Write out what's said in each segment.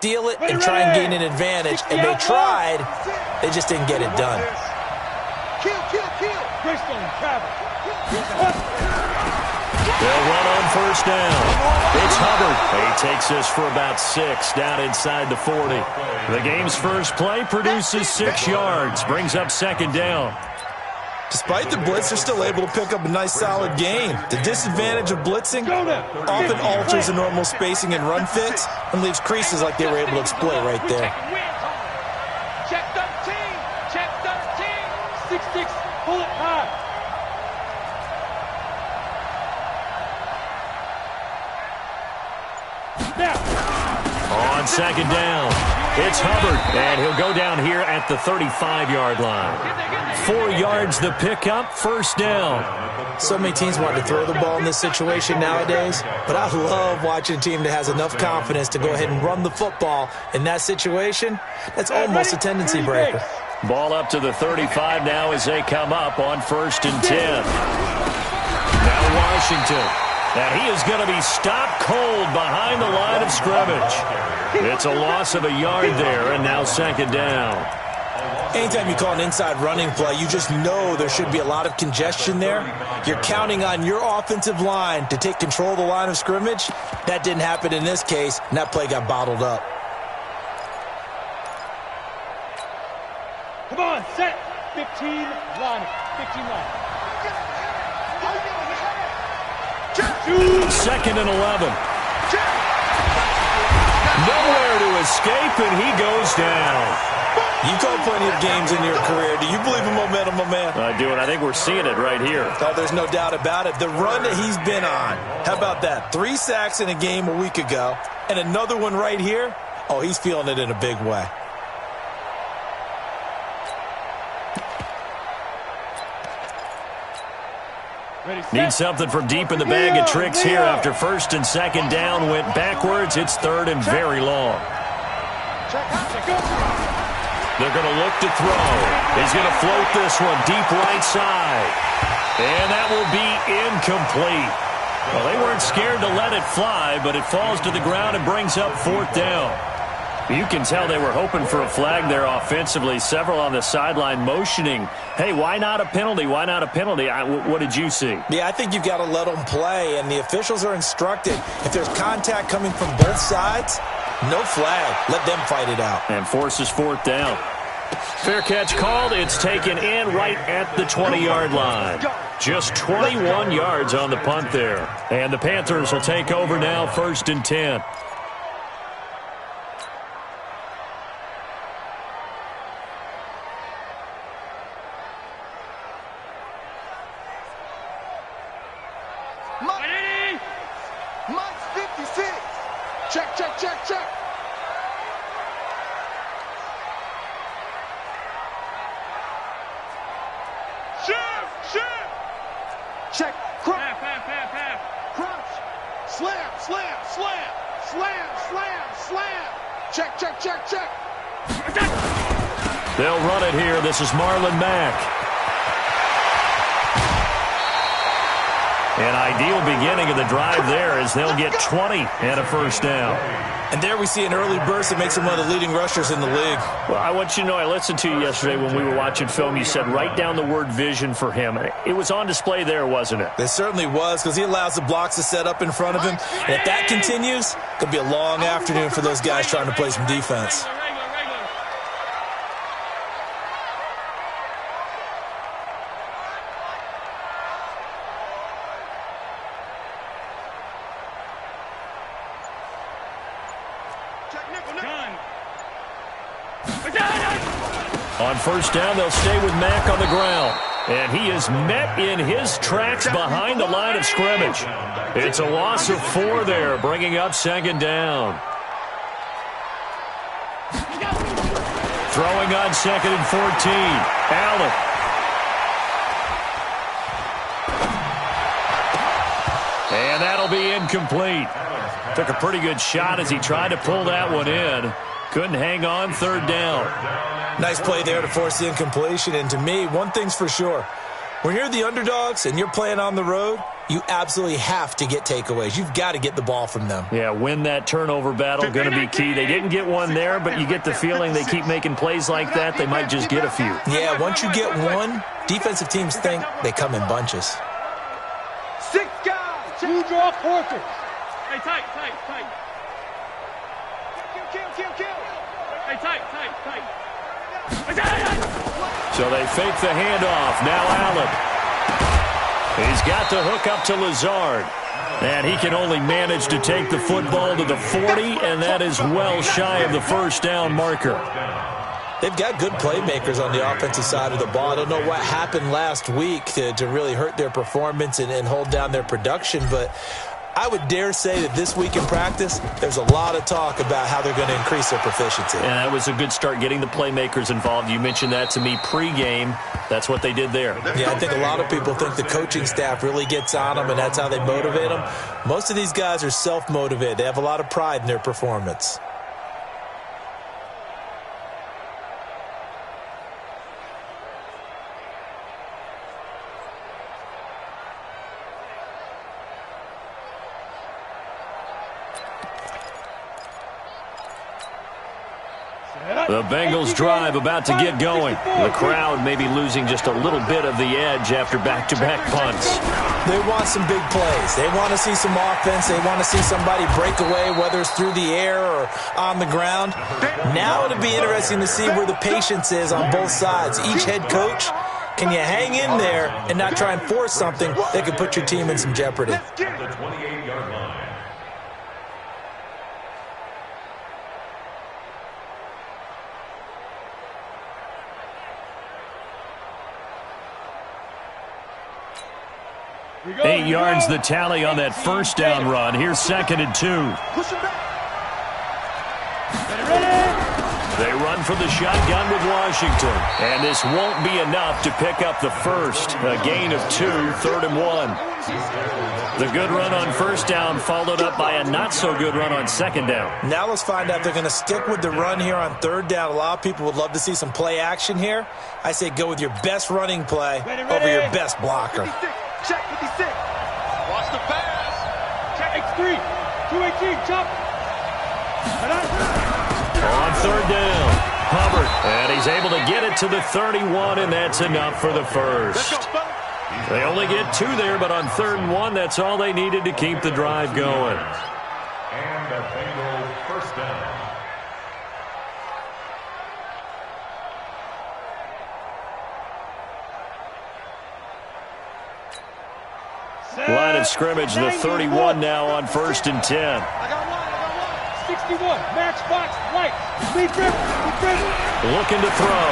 steal it and try and gain an advantage, and they tried. They just didn't get it done. They'll run on first down. It's Hubbard. He takes this for about 6 down inside the 40. The game's first play produces 6 yards, brings up second down. Despite the blitz, they're still able to pick up a nice, solid gain. The disadvantage of blitzing often alters the normal spacing and run fits and leaves creases like they were able to exploit right there. Check 13. Check 13. 6-6. Pull it high. On second down, it's Hubbard, and he'll go down here at the 35-yard line. 4 yards the pickup, first down. So many teams want to throw the ball in this situation nowadays, but I love watching a team that has enough confidence to go ahead and run the football. In that situation, that's almost a tendency breaker. Ball up to the 35 now as they come up on first and 10. Now Washington. And he is going to be stopped cold behind the line of scrimmage. It's a loss of a yard there, and now second down. Anytime you call an inside running play, you just know there should be a lot of congestion there. You're counting on your offensive line to take control of the line of scrimmage. That didn't happen in this case, and that play got bottled up. Come on, set. 15 line. 15 line. Second and 11. Nowhere to escape, and he goes down. You called plenty of games in your career. Do you believe in momentum, my man? I do, and I think we're seeing it right here. Oh, there's no doubt about it. The run that he's been on. How about that? 3 sacks in a game a week ago, and another one right here. Oh, he's feeling it in a big way. Needs something from deep in the bag of tricks here after first and second down went backwards. It's third and very long. They're going to look to throw. He's going to float this one deep right side. And that will be incomplete. Well, they weren't scared to let it fly, but it falls to the ground and brings up fourth down. You can tell they were hoping for a flag there offensively. Several on the sideline motioning, hey, why not a penalty? Why not a penalty? What did you see? Yeah, I think you've got to let them play, and the officials are instructed. If there's contact coming from both sides, no flag. Let them fight it out. And forces fourth down. Fair catch called. It's taken in right at the 20-yard line. Just 21 yards on the punt there. And the Panthers will take over now, first and 10. Mike's 56. Check, check, check, check. Shoot, shoot. Check. Crunch. Crunch. Slam, slam, slam. Slam, slam, slam. Check, check, check, check. They'll run it here. This is Marlon Mack. An ideal beginning of the drive there as they'll get 20 and a first down. And there we see an early burst that makes him one of the leading rushers in the league. Well, I want you to know, I listened to you yesterday when we were watching film. You said write down the word vision for him. It was on display there, wasn't it? It certainly was, because he allows the blocks to set up in front of him. And if that continues, it could be a long afternoon for those guys trying to play some defense. On first down, they'll stay with Mack on the ground. And he is met in his tracks behind the line of scrimmage. It's a loss of 4 there, bringing up second down. Throwing on second and 14. Allen. And that'll be incomplete. Took a pretty good shot as he tried to pull that one in. Couldn't hang on, third down. Nice play there to force the incompletion. And to me, one thing's for sure. When you're the underdogs and you're playing on the road, you absolutely have to get takeaways. You've got to get the ball from them. Yeah, win that turnover battle, going to be key. They didn't get one there, but you get the feeling they keep making plays like that, they might just get a few. Yeah, once you get one, defensive teams think they come in bunches. 6 guys. 2 draw quarters. Hey, tight. Kill. Hey, tight. So they fake the handoff. Now Allen. He's got to hook up to Lazard. And he can only manage to take the football to the 40, and that is well shy of the first down marker. They've got good playmakers on the offensive side of the ball. I don't know what happened last week to really hurt their performance and hold down their production, but I would dare say that this week in practice, there's a lot of talk about how they're going to increase their proficiency. And that was a good start, getting the playmakers involved. You mentioned that to me pregame. That's what they did there. Yeah, I think a lot of people think the coaching staff really gets on them, and that's how they motivate them. Most of these guys are self-motivated. They have a lot of pride in their performance. The Bengals drive about to get going. The crowd may be losing just a little bit of the edge after back-to-back punts. They want some big plays. They want to see some offense. They want to see somebody break away, whether it's through the air or on the ground. Now it'll be interesting to see where the patience is on both sides. Each head coach, can you hang in there and not try and force something that could put your team in some jeopardy? The 28-yard line. Go, 8 yards the tally on that first down run. Here's 2nd and 2. Push him back. Ready. They run for the shotgun with Washington. And this won't be enough to pick up the first. A gain of 2, 3rd and 1. The good run on first down followed up by a not-so-good run on 2nd down. Now let's find out if they're going to stick with the run here on 3rd down. A lot of people would love to see some play action here. I say go with your best running play over your best blocker. Check 56. Watch the pass. Check X3. 218. Jump. On 3rd down, Hubbard. And he's able to get it to the 31, and that's enough for the first. They only get 2 there, but on 3rd and 1, that's all they needed to keep the drive going. And the Bengals first down. Line of scrimmage, the 31 now on 1st and 10. I got one. 61. Match box. Right. Lead dribble. Looking to throw.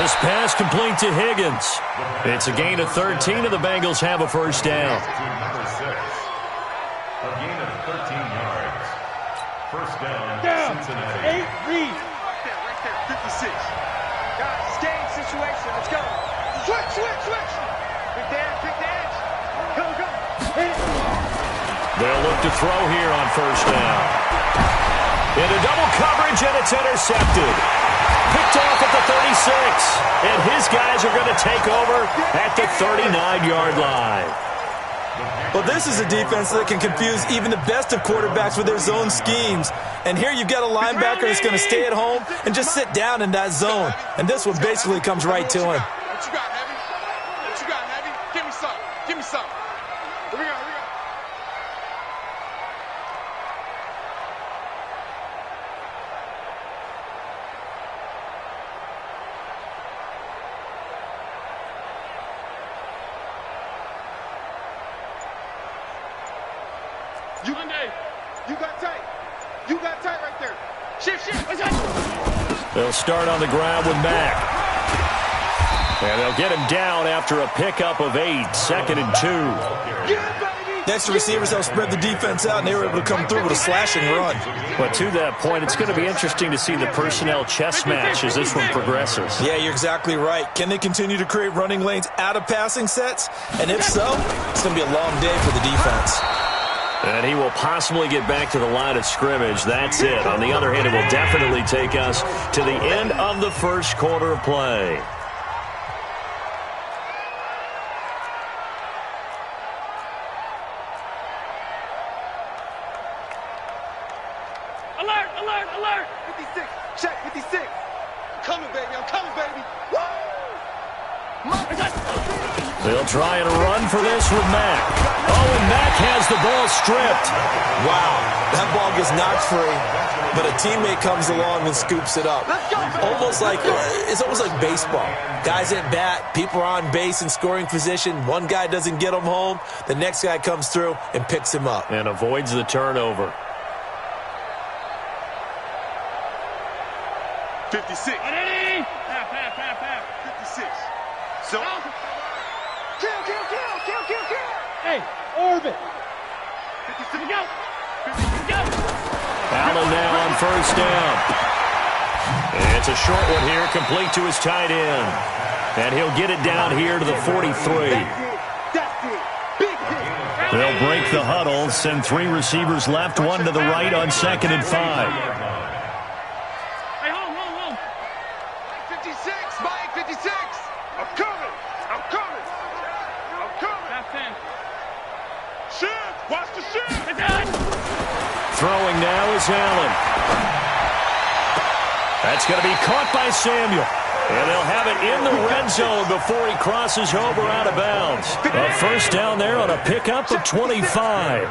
This pass complete to Higgins. It's a gain of 13, and the Bengals have a first down. Number 6. A gain of 13 yards. First down, Cincinnati. 8 read. Right there. 56. Guys, it's game situation. Let's go. Switch. Pick the edge. Go. Hit it. They'll look to throw here on first down. Into double coverage, and it's intercepted. Picked off at the 36. And his guys are going to take over at the 39-yard line. Well, this is a defense that can confuse even the best of quarterbacks with their zone schemes. And here you've got a linebacker that's going to stay at home and just sit down in that zone. And this one basically comes right to him. What you got, Heavy? Give me some. Here we go. You got tight right there. Shift. They'll start on the ground with Mack. And they'll get him down after a pickup of 8, 2nd and 2. Next, the receivers help spread the defense out, and they were able to come through with a slashing run. But to that point, it's going to be interesting to see the personnel chess match as this one progresses. Yeah, you're exactly right. Can they continue to create running lanes out of passing sets? And if so, it's going to be a long day for the defense. And he will possibly get back to the line of scrimmage. That's it. On the other hand, it will definitely take us to the end of the first quarter of play. alert! 56, check, 56. I'm coming, baby, I'm coming, baby. Woo! They'll try and run for this with Mack. Oh, and Mack has the ball stripped. Wow, that ball gets knocked free, but a teammate comes along and scoops it up. It's almost like baseball. Guys at bat, people are on base in scoring position. One guy doesn't get him home. The next guy comes through and picks him up. And avoids the turnover. 56. Half. 56. So. Kill. Hey, orbit. 56. Go. Allen now on first down. It's a short one here, complete to his tight end. And he'll get it down here to the 43. That's it. Big hit. They'll break the huddle, send 3 receivers left, 1 to the right on 2nd and 5. Hey, hold. 56. Mike, 56. I'm coming. That's 10. Shift. Watch the shift. It's done. Throwing now is Allen. That's going to be caught by Samuel. And they'll have it in the red zone before he crosses over out of bounds. A first down there on a pickup of 25.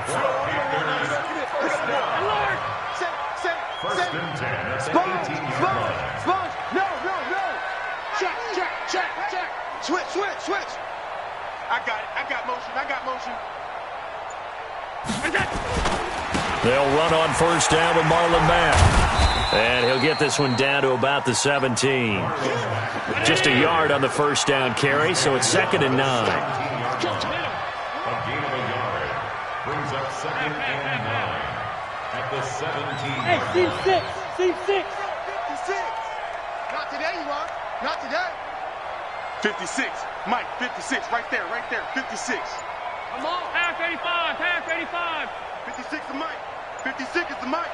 First and 10 at the 18-yard line. Sponge. No. Check. Switch. I got motion. They'll run on first down with Marlon Mack. And he'll get this one down to about the 17. Just a yard on the first down carry, so it's 2nd and 9. A gain of a yard brings up 2nd and 9 at the 17. Hey, seam 6. 56. Not today, you are. Not today. 56. Mike, 56. Right there. 56. Come on. Half 85. 56 is Mike. 56 is the Mike.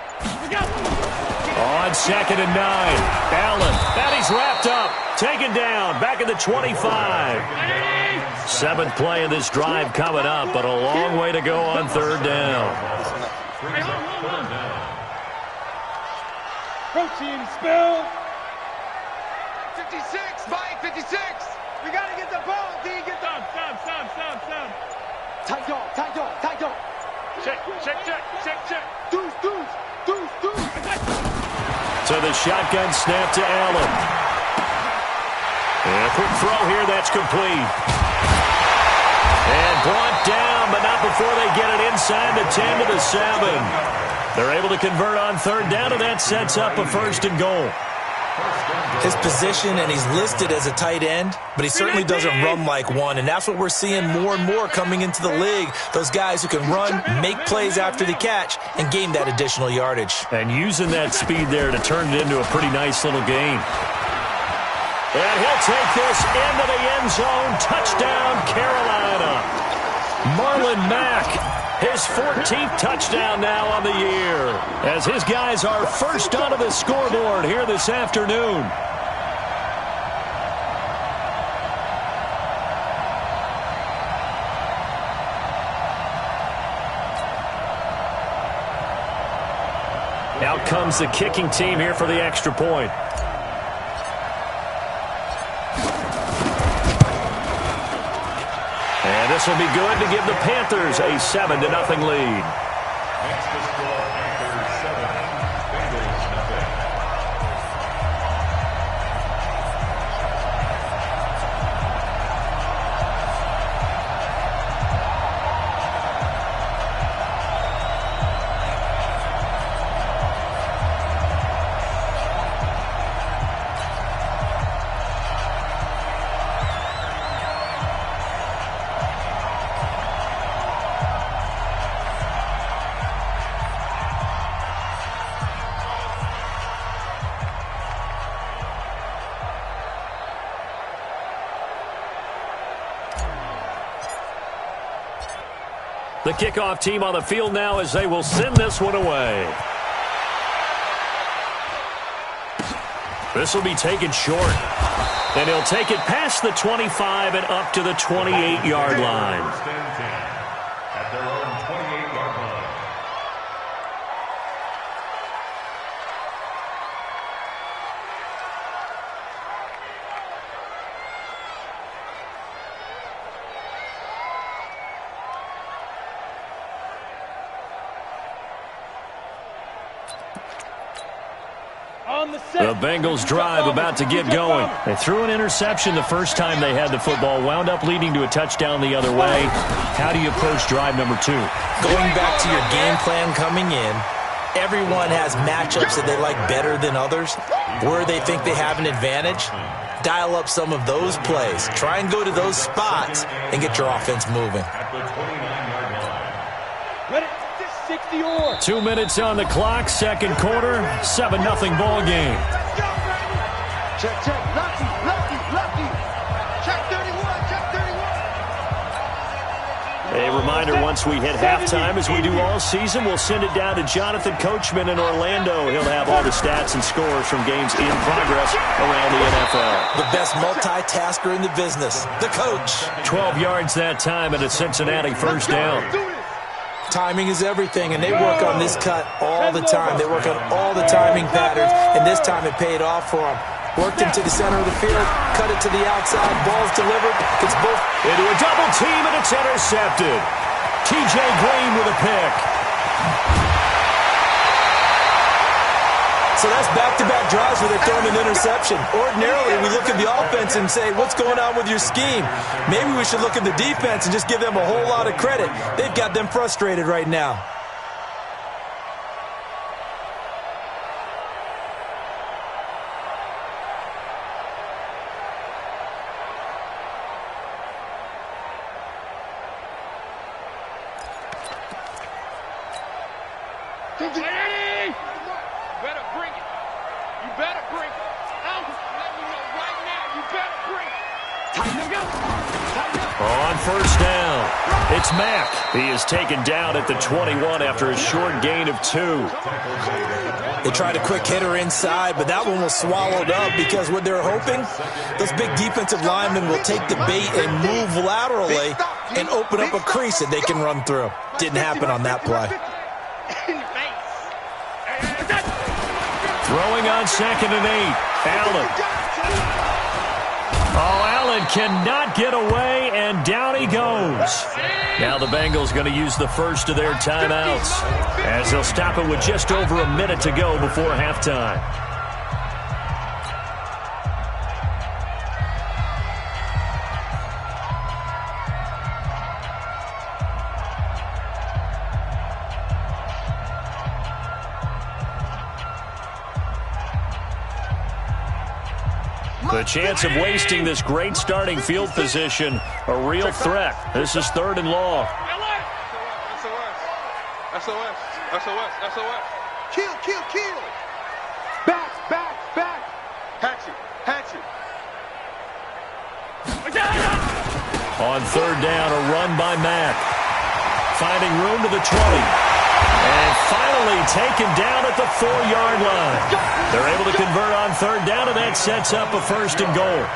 On 2nd and 9. Allen. That he's wrapped up. Taken down. Back at the 25. 7th play of this drive coming up, but a long way to go on 3rd down. Protein spill. 56. Mike, 56. We got to get the ball, D. Get the... Sub. Tight dog. Check. Deuce. So the shotgun snap to Allen. And a quick throw here, that's complete. And brought down, but not before they get it inside the 10 to the 7. They're able to convert on 3rd down, and that sets up a 1st and goal. His position, and he's listed as a tight end, but he certainly doesn't run like one, and that's what we're seeing more and more coming into the league. Those guys who can run, make plays after the catch, and gain that additional yardage. And using that speed there to turn it into a pretty nice little game. And he'll take this into the end zone. Touchdown, Carolina. Marlon Mack, his 14th touchdown now on the year, as his guys are first onto the scoreboard here this afternoon. Out comes the kicking team here for the extra point. And this will be good to give the Panthers a 7-0 lead. Next to score, Panthers 7, Bengals nothing. The kickoff team on the field now as they will send this one away. This will be taken short. And he'll take it past the 25 and up to the 28-yard line. First and 10 at their own 28-yard line. The Bengals drive about to get going. They threw an interception the first time they had the football, wound up leading to a touchdown the other way. How do you approach drive number 2? Going back to your game plan coming in, everyone has matchups that they like better than others, where they think they have an advantage. Dial up some of those plays. Try and go to those spots and get your offense moving. 2 minutes on the clock, second quarter, 7-0 ball game. Check, check, lucky, lucky, lucky. Check 31, check 31. A reminder, once we hit halftime, as we do all season, we'll send it down to Jonathan Coachman in Orlando. He'll have all the stats and scores from games in progress around the NFL. The best multitasker in the business, the coach. 12 yards that time and a Cincinnati first down. Timing is everything, and they work on this cut all the time. They work on all the timing patterns, and this time it paid off for them. Worked into the center of the field, cut it to the outside, ball's delivered. It's both into a double team, and it's intercepted. T.J. Green with a pick. So that's back-to-back drives where they're throwing an interception. Ordinarily, we look at the offense and say, what's going on with your scheme? Maybe we should look at the defense and just give them a whole lot of credit. They've got them frustrated right now. On first down, it's Mack. He is taken down at the 21 after a short gain of 2. They tried a quick hitter inside, but that one was swallowed up because what they're hoping, those big defensive linemen will take the bait and move laterally and open up a crease that they can run through. Didn't happen on that play. Throwing on 2nd and 8, Allen. Oh, Allen cannot get away, and down he goes. Now the Bengals going to use the first of their timeouts as they'll stop it with just over a minute to go before halftime. The chance of wasting this great starting field position, a real threat. This is 3rd and long. SOS, SOS, SOS. Kill, kill, kill. Back, back, back. Hatchet, hatchet. On 3rd down, a run by Mack. Finding room to the 20. And finally taken down at the 4-yard line. They're able to convert on 3rd down, and that sets up a 1st and goal.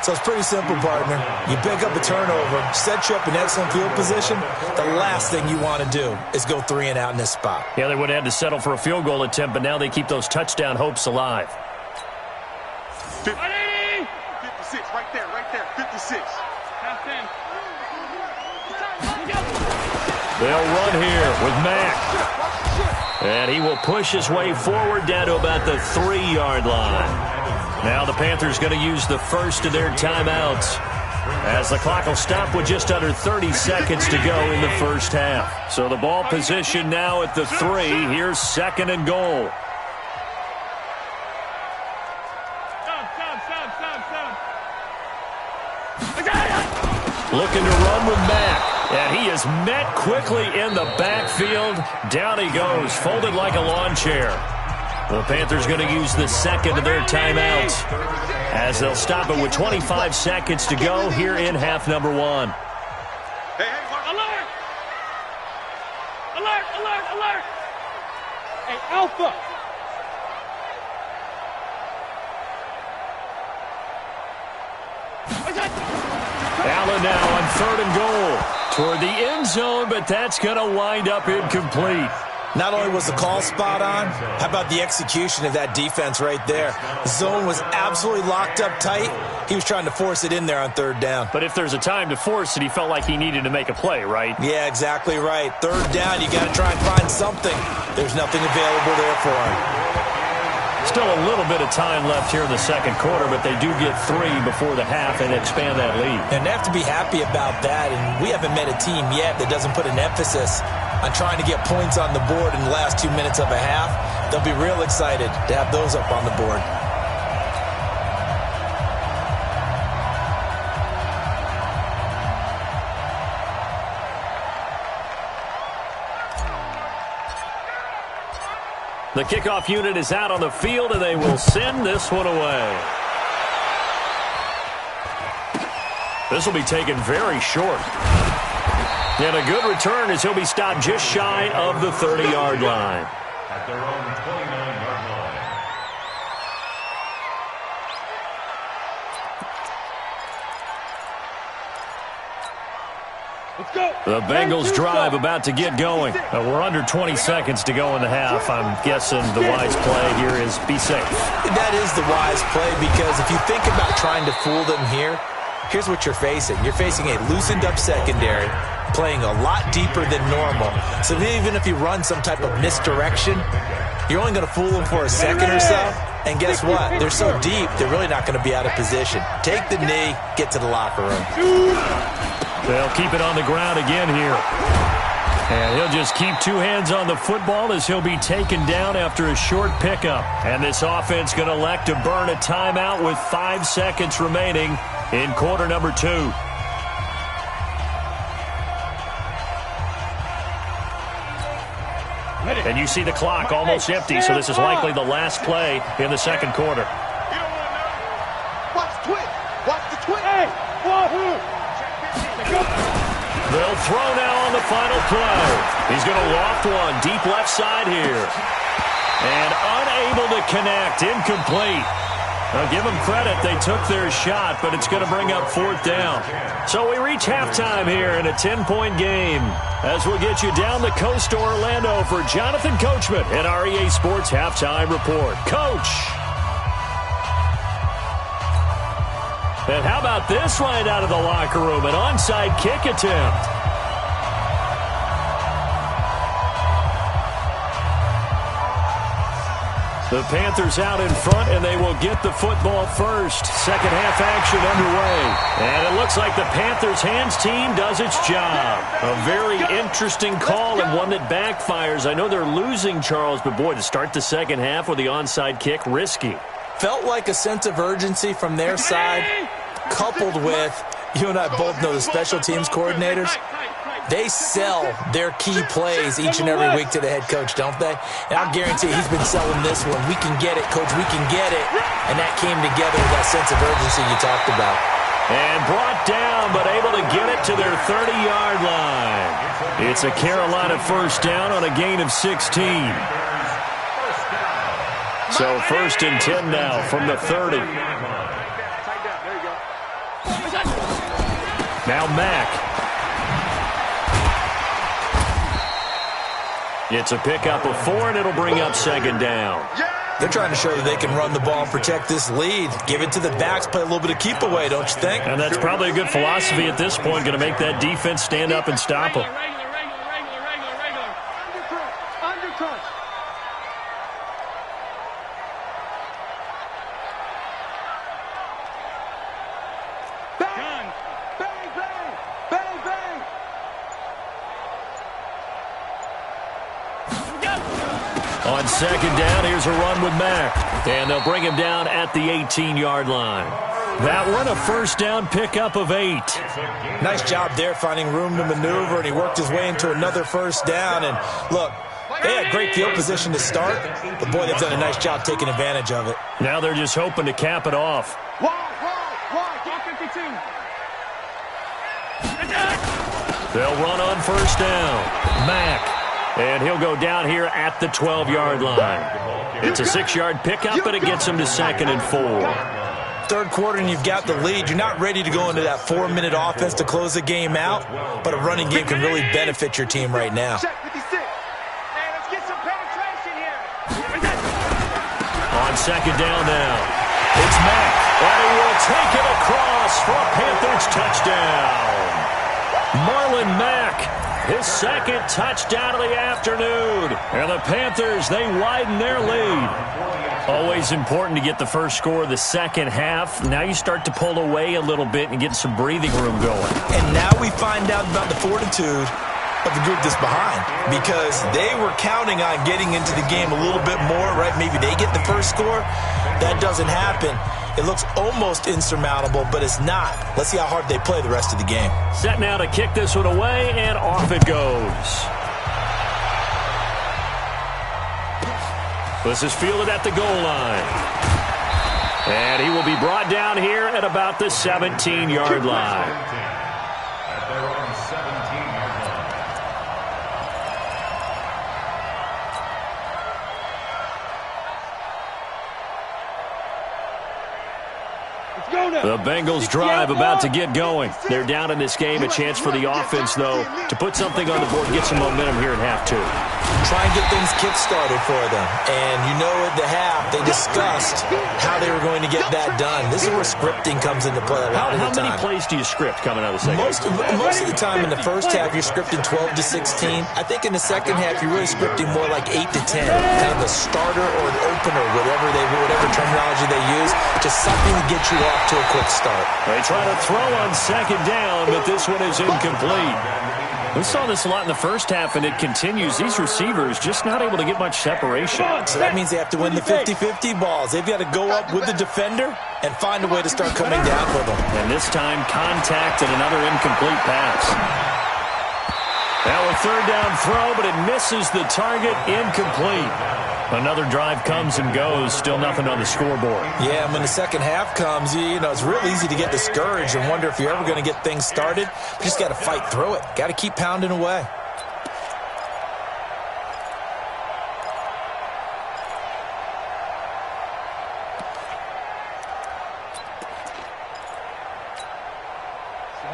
So it's pretty simple, partner. You pick up a turnover, set you up in excellent field position. The last thing you want to do is go 3 and out in this spot. Yeah, they would have had to settle for a field goal attempt, but now they keep those touchdown hopes alive. 56, right there, 56. They'll run here with Mack. And he will push his way forward down to about the 3-yard line. Now the Panthers going to use the first of their timeouts as the clock will stop with just under 30 seconds to go in the first half. So the ball position now at the 3. Here's 2nd and goal. Looking to run with Mack. And he is met quickly in the backfield. Down he goes, folded like a lawn chair. The Panthers going to use the 2nd of their timeouts as they'll stop it with 25 seconds to go here in half number 1. Hey, alert! Alert, alert, alert! Hey, Alpha! Allen now on 3rd and goal toward the end zone, but that's going to wind up incomplete. Not only was the call spot on, how about the execution of that defense right there? The zone was absolutely locked up tight. He was trying to force it in there on 3rd down. But if there's a time to force it, he felt like he needed to make a play, right? Yeah, exactly right. 3rd down, you got to try and find something. There's nothing available there for him. still a little bit of time left here in the second quarter, but they do get 3 before the half and expand that lead. And they have to be happy about that, and we haven't met a team yet that doesn't put an emphasis on trying to get points on the board in the last 2 minutes of a half. They'll be real excited to have those up on the board. The kickoff unit is out on the field, and they will send this one away. This will be taken very short. And a good return as he'll be stopped just shy of the 30-yard line. At their own 29-yard line. The Bengals drive about to get going. We're under 20 seconds to go in the half. I'm guessing the wise play here is be safe. That is the wise play, because if you think about trying to fool them here, here's what you're facing. You're facing a loosened up secondary, playing a lot deeper than normal. So even if you run some type of misdirection, you're only going to fool them for a second or so. And guess what? They're so deep, they're really not going to be out of position. Take the knee, get to the locker room. They'll keep it on the ground again here. And he'll just keep 2 hands on the football as he'll be taken down after a short pickup. And this offense going to elect to burn a timeout with 5 seconds remaining in quarter number 2. And you see the clock almost empty, so this is likely the last play in the second quarter. Watch the twitch. Watch the twitch. Hey, wahoo! They'll throw now on the final play. He's going to loft one deep left side here. And unable to connect, incomplete. Now give them credit, they took their shot, but it's going to bring up 4th down. So we reach halftime here in a 10-point game. As we'll get you down the coast to Orlando for Jonathan Coachman in our EA Sports Halftime Report. Coach! And how about this right out of the locker room? An onside kick attempt. The Panthers out in front, and they will get the football first. Second half action underway. And it looks like the Panthers hands team does its job. A very interesting call and one that backfires. I know they're losing, Charles, but boy, to start the second half with the onside kick, risky. Felt like a sense of urgency from their side, coupled with, you and I both know the special teams coordinators. They sell their key plays each and every week to the head coach, don't they? And I'll guarantee he's been selling this one. We can get it, coach, we can get it. And that came together with that sense of urgency you talked about. And brought down, but able to get it to their 30-yard line. It's a Carolina first down on a gain of 16. So 1st and 10 now from the 30. Now Mack. It's a pickup of 4, and it'll bring up 2nd down. They're trying to show that they can run the ball and protect this lead. Give it to the backs, play a little bit of keep away, don't you think? And that's probably a good philosophy at this point, going to make that defense stand up and stop them. Undercut. Bang! Bang, bang! Bang, bang! On 2nd down, here's a run with Mack. And they'll bring him down at the 18-yard line. That one, a first down pickup of 8. Nice job there finding room to maneuver, and he worked his way into another first down. And look, they had great field position to start, but boy, they've done a nice job taking advantage of it. Now they're just hoping to cap it off. Wide, 52. They'll run on first down. Mack. And he'll go down here at the 12-yard line. It's a 6-yard pickup, but it gets him to 2nd and 4. Third quarter, and you've got the lead. You're not ready to go into that 4-minute offense to close the game out, but a running game can really benefit your team right now. Check 56. Hey, let's get some penetration here. On 2nd down now. It's Mack. And he will take it across for a Panthers touchdown. Marlon Mack. His 2nd touchdown of the afternoon. And the Panthers, they widen their lead. Always important to get the first score of the second half. Now you start to pull away a little bit and get some breathing room going. And now we find out about the fortitude of the group that's behind, because they were counting on getting into the game a little bit more, right? Maybe they get the first score. That doesn't happen. It looks almost insurmountable, but it's not. Let's see how hard they play the rest of the game. Set now to kick this one away, and off it goes. This is fielded at the goal line. And he will be brought down here at about the 17-yard line. At their own 17-yard line. The Bengals drive about to get going. They're down in this game. A chance for the offense, though, to put something on the board, get some momentum here in half two. Try and get things kick-started for them. And you know at the half, they discussed how they were going to get that done. This is where scripting comes into play a lot of the time. How many plays do you script coming out of the second half? Most of the time in the first half, you're scripting 12 to 16. I think in the second half, you're really scripting more like 8 to 10. Kind of a starter or an opener, whatever terminology they use. Just something to get you off to a quick start. They try to throw on second down, but this one is incomplete. We saw this a lot in the first half, and it continues. These receivers just not able to get much separation. So that means they have to win the 50-50 balls. They've got to go up with the defender and find a way to start coming down with them. And this time, contact and another incomplete pass. Now a third down throw, but it misses the target, incomplete. Another drive comes and goes, still nothing on the scoreboard. Yeah, and when the second half comes, you know, it's real easy to get discouraged and wonder if you're ever going to get things started. You just got to fight through it. Got to keep pounding away.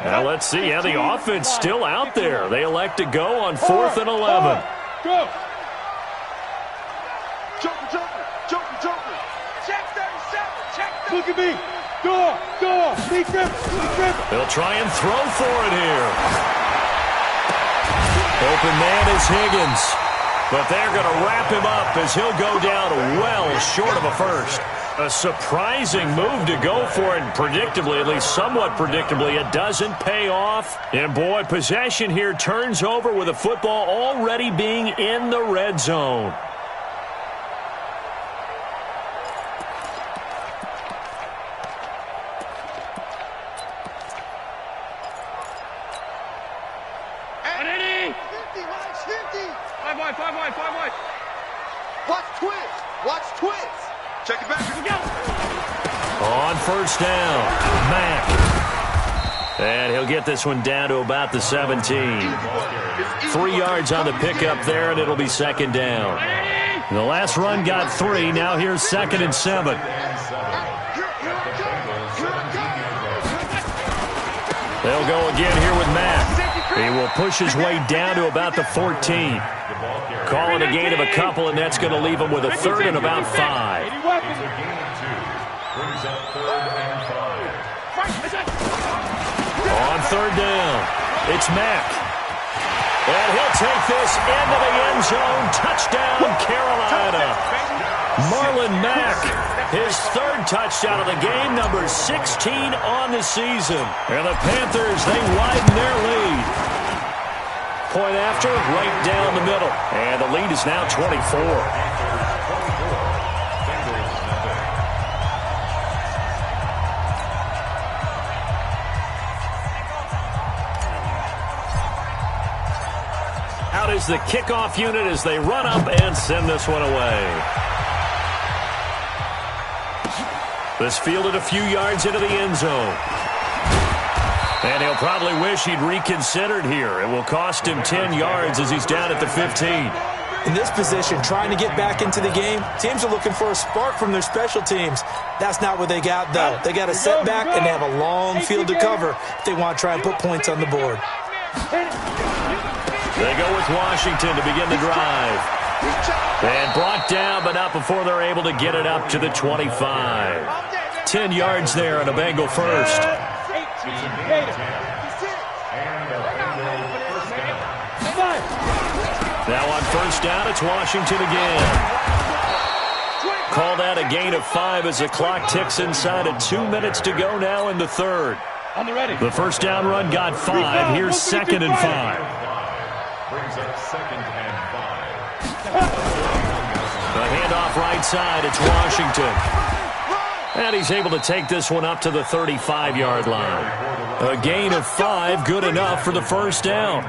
Now let's see how the offense still out there. They elect to go on 4th and 11. Go! Joker. Check 37. Check 37. Look at me. Go. Be grip. They'll try and throw for it here. Open man is Higgins. But they're going to wrap him up as he'll go down well short of a first. A surprising move to go for it, and predictably, at least somewhat predictably, it doesn't pay off. And boy, possession here turns over with the football already being in the red zone. Five wide. Watch twins. Check it back. Here we go. On first down, Mack. And he'll get this one down to about the 17. 3 yards on the pickup there, and it'll be second down. The last run got 3. Now here's 2nd and 7. They'll go again here with Mack. He will push his way down to about the 14. Call it a gain of a couple, and that's going to leave him with a 3rd and about 5. On 3rd down, it's Mack. And he'll take this into the end zone. Touchdown, Carolina. Marlon Mack, his 3rd touchdown of the game, number 16 on the season. And the Panthers, they widen their lead. Point after, right down the middle. And the lead is now 24. Out is the kickoff unit as they run up and send this one away. This fielded a few yards into the end zone. And he'll probably wish he'd reconsidered here. It will cost him 10 yards as he's down at the 15. In this position, trying to get back into the game, teams are looking for a spark from their special teams. That's not what they got, though. They got a setback, and they have a long field to cover if they want to try and put points on the board. They go with Washington to begin the drive. And brought down, but not before they're able to get it up to the 25. 10 yards there and a Bengal first. Now on first down, it's Washington again. Call that a gain of 5 as the clock ticks inside of 2 minutes to go now in the third. On the ready. The first down run got 5. Here's 2nd and 5. Brings up 2nd and 5. The handoff right side. It's Washington. And he's able to take this one up to the 35-yard line. A gain of 5, good enough for the first down.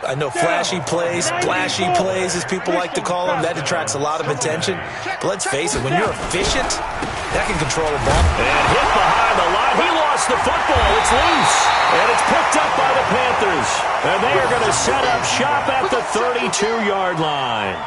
I know flashy plays, splashy plays, as people like to call them, that attracts a lot of attention. But let's face it, when you're efficient, that can control a ball. And hit behind the line. He lost the football. It's loose. And it's picked up by the Panthers. And they are going to set up shop at the 32-yard line.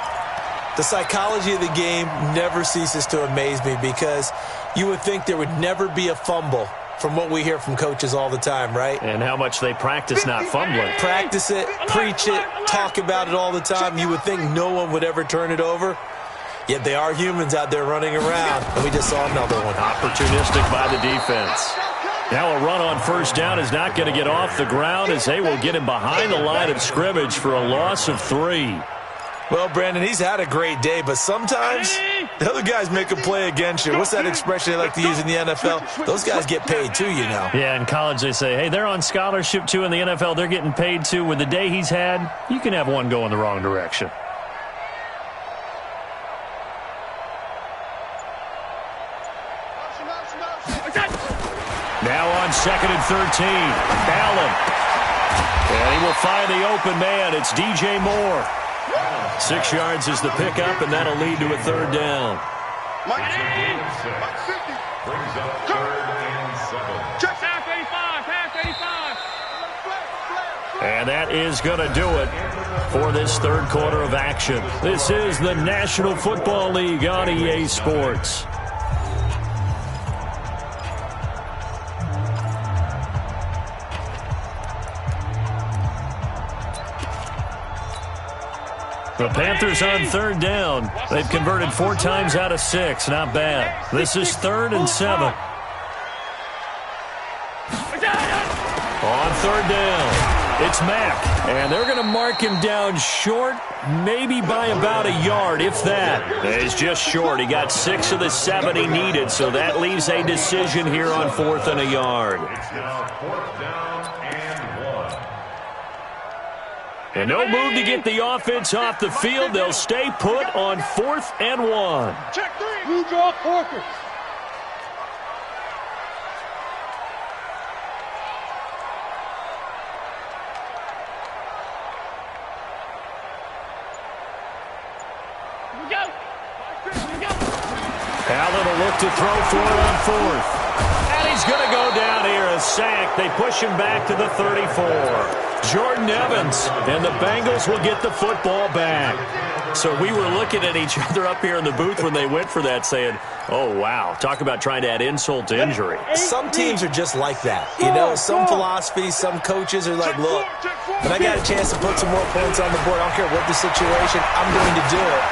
The psychology of the game never ceases to amaze me because you would think there would never be a fumble from what we hear from coaches all the time, right? And how much they practice not fumbling. Practice it, preach it, talk about it all the time. You would think no one would ever turn it over. Yet they are humans out there running around, and we just saw another one. Opportunistic by the defense. Now a run on first down is not going to get off the ground as they will get him behind the line of scrimmage for a loss of 3. Well, Brandon, he's had a great day, but sometimes the other guys make a play against you. What's that expression they like to use in the NFL? Those guys get paid too, you know. Yeah, in college they say, hey, they're on scholarship too. In the NFL, they're getting paid too. With the day he's had, you can have one go in the wrong direction. Now on 2nd and 13. Allen. And he will find the open man. It's DJ Moore. 6 yards is the pickup, and that'll lead to a third down. Mike, Brings up 3rd and 7. Check half 85, half 85. And that is going to do it for this third quarter of action. This is the National Football League on EA Sports. The Panthers on 3rd down. They've converted 4 times out of 6. Not bad. This is 3rd and 7. On 3rd down, it's Mack. And they're going to mark him down short, maybe by about a yard, if that. He's just short. He got 6 of the 7 he needed, so that leaves a decision here on 4th and a yard. It's now 4th down and 1. And no move to get the offense off the field. They'll stay put on 4th and 1. Check 3. Blue draw Porker. Allen will look to throw for it on 4th. And he's going to go down here, a sack. They push him back to the 34. Jordan Evans, and the Bengals will get the football back. So we were looking at each other up here in the booth when they went for that saying, oh, wow, talk about trying to add insult to injury. Some teams are just like that. You know, some philosophies, some coaches are like, look, when I got a chance to put some more points on the board, I don't care what the situation, I'm going to do it.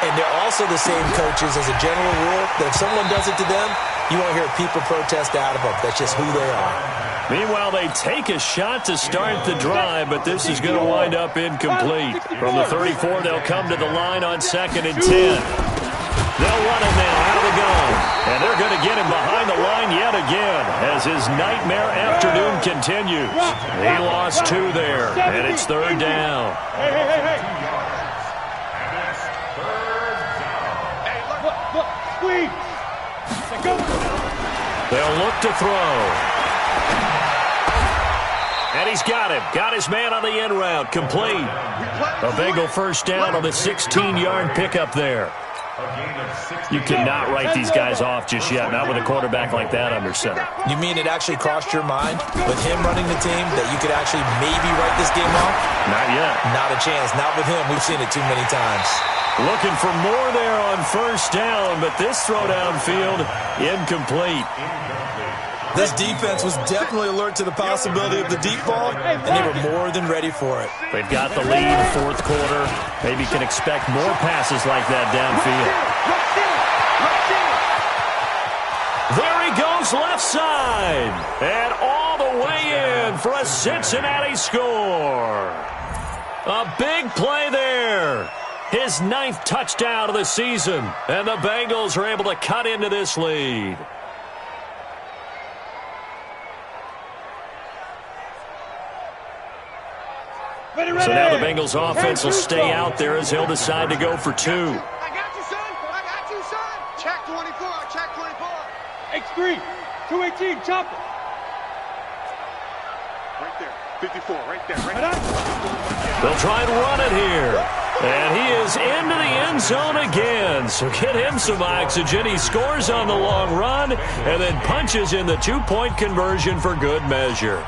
And they're also the same coaches as a general rule that if someone does it to them, you won't hear people protest out of them. That's just who they are. Meanwhile, they take a shot to start the drive, but this is going to wind up incomplete. From the 34, they'll come to the line on 2nd and 10. They'll run him now out of the gun. And they're going to get him behind the line yet again as his nightmare afternoon continues. He lost 2 there, and it's 3rd down. Hey. Look, squeeze. Go. They'll look to throw. And he's got him. Got his man on the end route. Complete. A Bengal first down on the 16-yard pickup there. You cannot write these guys off just yet, not with a quarterback like that under center. You mean it actually crossed your mind with him running the team that you could actually maybe write this game off? Not yet. Not a chance. Not with him. We've seen it too many times. Looking for more there on first down, but this throw downfield incomplete. This defense was definitely alert to the possibility of the deep ball, and they were more than ready for it. They've got the lead, 4th quarter. Maybe can expect more passes like that downfield. There he goes left side, and all the way in for a Cincinnati score. A big play there. His 9th touchdown of the season. And the Bengals are able to cut into this lead. So now the Bengals offense will stay out there as he'll decide to go for 2. I got you, son. I got you, son. Check 24. Check 24. X3. 218. Chop it. Right there. 54. Right there. Right there. They'll try and run it here. And he is into the end zone again. So get him some oxygen. He scores on the long run and then punches in the 2-point conversion for good measure.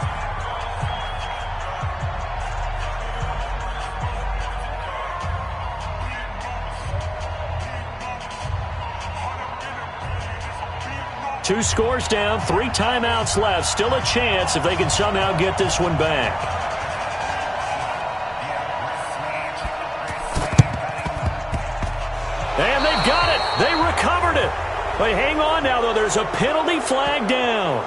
Two scores down, 3 timeouts left. Still a chance if they can somehow get this one back. And they've got it. They recovered it. But hang on now, though. There's a penalty flag down.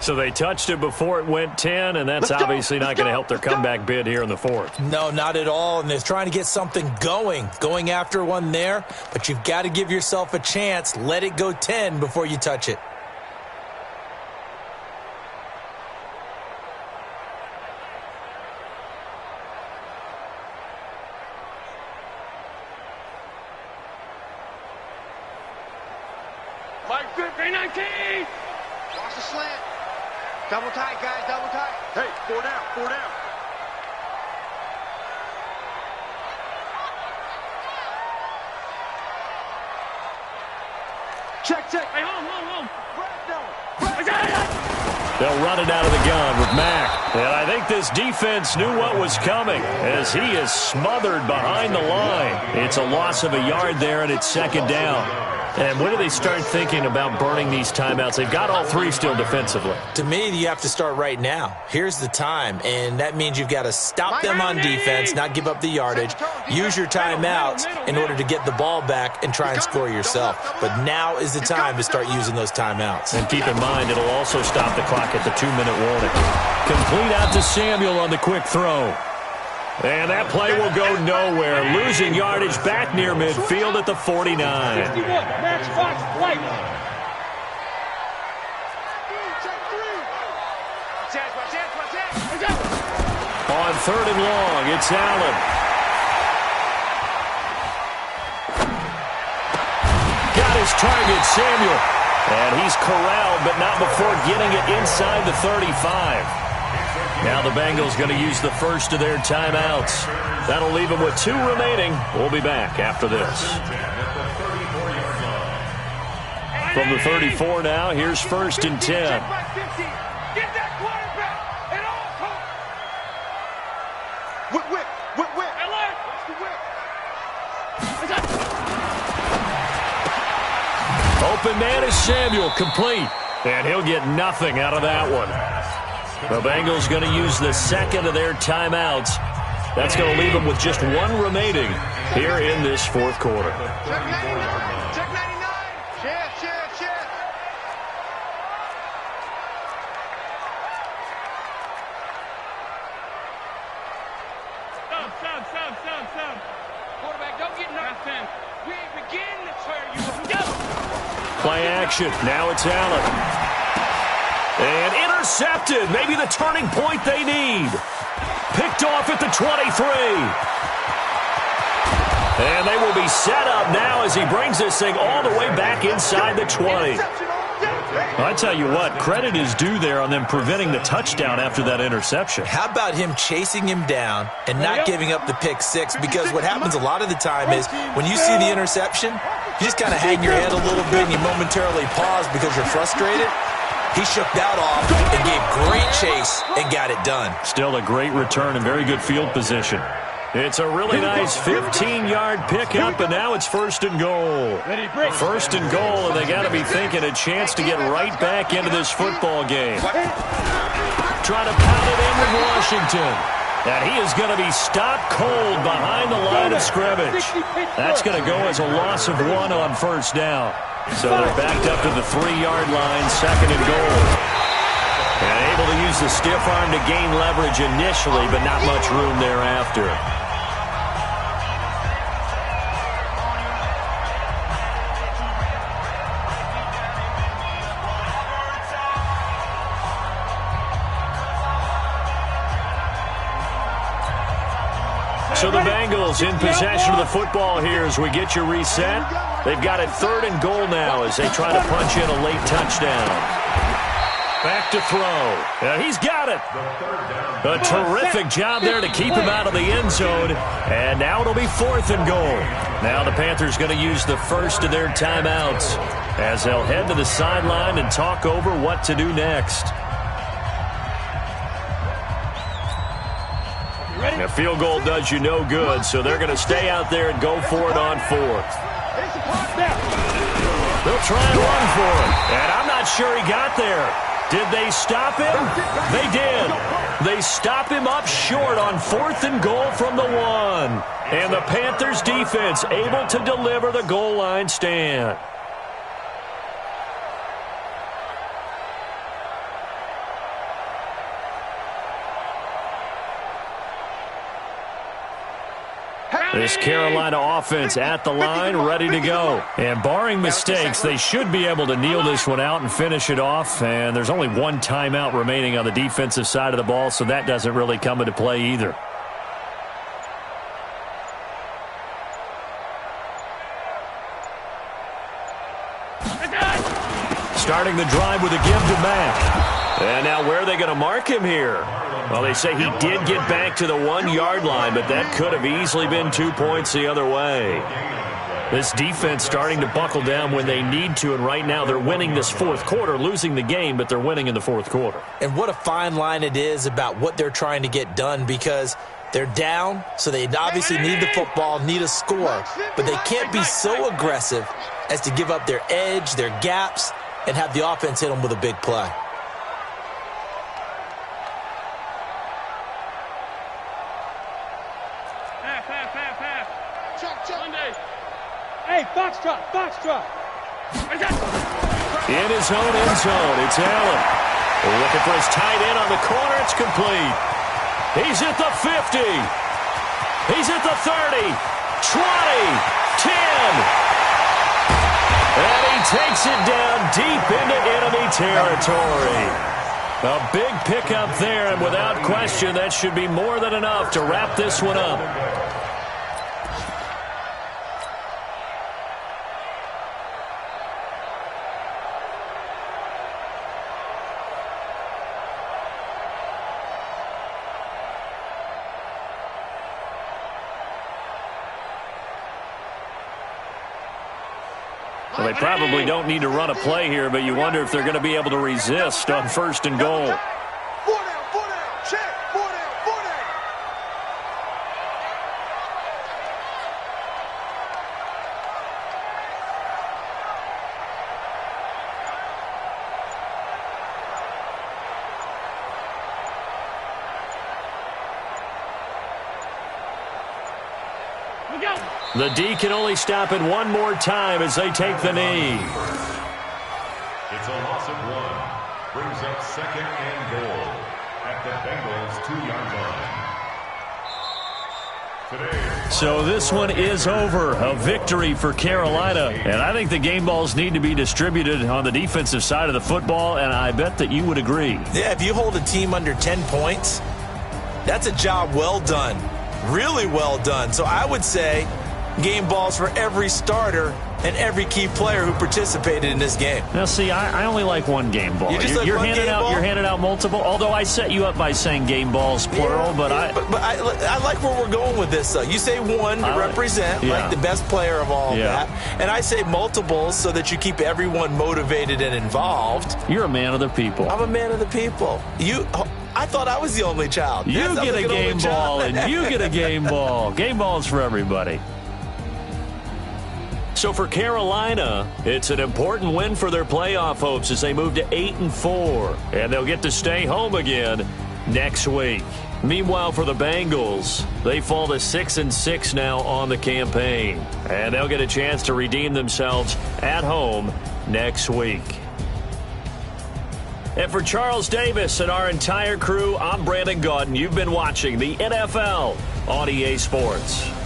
So they touched it before it went 10, and that's obviously not going to help their comeback bid here in the 4th. No, not at all. And they're trying to get something going after one there. But you've got to give yourself a chance. Let it go 10 before you touch it. Mike 319. Watch the slant. Double tight, guys. Double tight. Hey, 4 down. 4 down. Check. Hey, home. They'll run it out of the gun with Mack. And I think this defense knew what was coming as he is smothered behind the line. It's a loss of a yard there, and it's 2nd down. And when do they start thinking about burning these timeouts? They've got all 3 still defensively. To me, you have to start right now. Here's the time, and that means you've got to stop them on defense, not give up the yardage, use your timeouts in order to get the ball back and try and score yourself. But now is the time to start using those timeouts. And keep in mind, it'll also stop the clock at the 2-minute warning. Complete out to Samuel on the quick throw. And that play will go nowhere. Losing yardage back near midfield at the 49. 61. Match box flight. On 3rd and long, it's Allen. Got his target, Samuel. And he's corralled, but not before getting it inside the 35. Now the Bengals going to use the first of their timeouts. That'll leave them with 2 remaining. We'll be back after this. From the 34 now, here's 1st and 10. Get that quarterback at all costs. Whip. Alert. Watch the whip. Open man is Samuel, complete. And he'll get nothing out of that one. The Bengals going to use the 2nd of their timeouts. That's going to leave them with just 1 remaining here in this 4th quarter. Check 99. Check 99. Check. Stop. Quarterback, don't get nothing. We begin to tear you up. Play action. Now it's Allen. And intercepted. Maybe the turning point they need. Picked off at the 23. And they will be set up now as he brings this thing all the way back inside the 20. I tell you what, credit is due there on them preventing the touchdown after that interception. How about him chasing him down and not giving up the pick 6? Because what happens a lot of the time is when you see the interception, you just kind of hang your head a little bit and you momentarily pause because you're frustrated. He shook that off and gave great chase and got it done. Still a great return and very good field position. It's a really nice 15-yard pickup, and now it's 1st and goal. 1st and goal, and they got to be thinking a chance to get right back into this football game. Trying to pound it in with Washington. And he is going to be stopped cold behind the line of scrimmage. That's going to go as a loss of 1 on 1st down. So they're backed up to the 3-yard line, 2nd and goal. And able to use the stiff arm to gain leverage initially, but not much room thereafter. So the Bengals in possession of the football here as we get you reset. They've got it 3rd and goal now as they try to punch in a late touchdown. Back to throw. Yeah, he's got it. A terrific job there to keep him out of the end zone. And now it'll be 4th and goal. Now the Panthers going to use the first of their timeouts as they'll head to the sideline and talk over what to do next. A field goal does you no good, so they're going to stay out there and go for it on 4th. They'll try and run for it, and I'm not sure he got there. Did they stop him? They did. They stop him up short on 4th and goal from the 1. And the Panthers defense able to deliver the goal line stand. This Carolina offense at the line, ready to go. And barring mistakes, they should be able to kneel this one out and finish it off. And there's only one timeout remaining on the defensive side of the ball, so that doesn't really come into play either. Starting the drive with a give to Mack. And now where are they going to mark him here? Well, they say he did get back to the 1-yard line, but that could have easily been 2 points the other way. This defense starting to buckle down when they need to, and right now they're winning this 4th quarter, losing the game, but they're winning in the 4th quarter. And what a fine line it is about what they're trying to get done, because they're down, so they obviously need the football, need a score, but they can't be so aggressive as to give up their edge, their gaps, and have the offense hit them with a big play. Hey, Foxtrot, Foxtrot. In his own end zone, it's Allen. Looking for his tight end on the corner. It's complete. He's at the 50. He's at the 30, 20, 10. And he takes it down deep into enemy territory. A big pickup there, and without question, that should be more than enough to wrap this one up. Well, they probably don't need to run a play here, but you wonder if they're going to be able to resist on 1st and goal. 4 down, check, 4 down, 4 down. The D can only stop it one more time as they take the knee. It's a loss of 1. Brings up 2nd and goal at the Bengals' 2-yard line. Today. So this one is over. A victory for Carolina. And I think the game balls need to be distributed on the defensive side of the football, and I bet that you would agree. Yeah, if you hold a team under 10 points, that's a job well done. Really well done. So I would say game balls for every starter and every key player who participated in this game. Now, see, I only like one game ball. You're handing out multiple. Although I set you up by saying game balls plural, but I like where we're going with this. Though you say one to represent like the best player of all that, and I say multiples so that you keep everyone motivated and involved. You're a man of the people. I'm a man of the people. I thought I was the only child. You get a game ball, and you get a game ball. Game balls for everybody. So for Carolina, it's an important win for their playoff hopes as they move to 8-4, and they'll get to stay home again next week. Meanwhile, for the Bengals, they fall to 6-6 now on the campaign, and they'll get a chance to redeem themselves at home next week. And for Charles Davis and our entire crew, I'm Brandon Gaudin. You've been watching the NFL on EA Sports.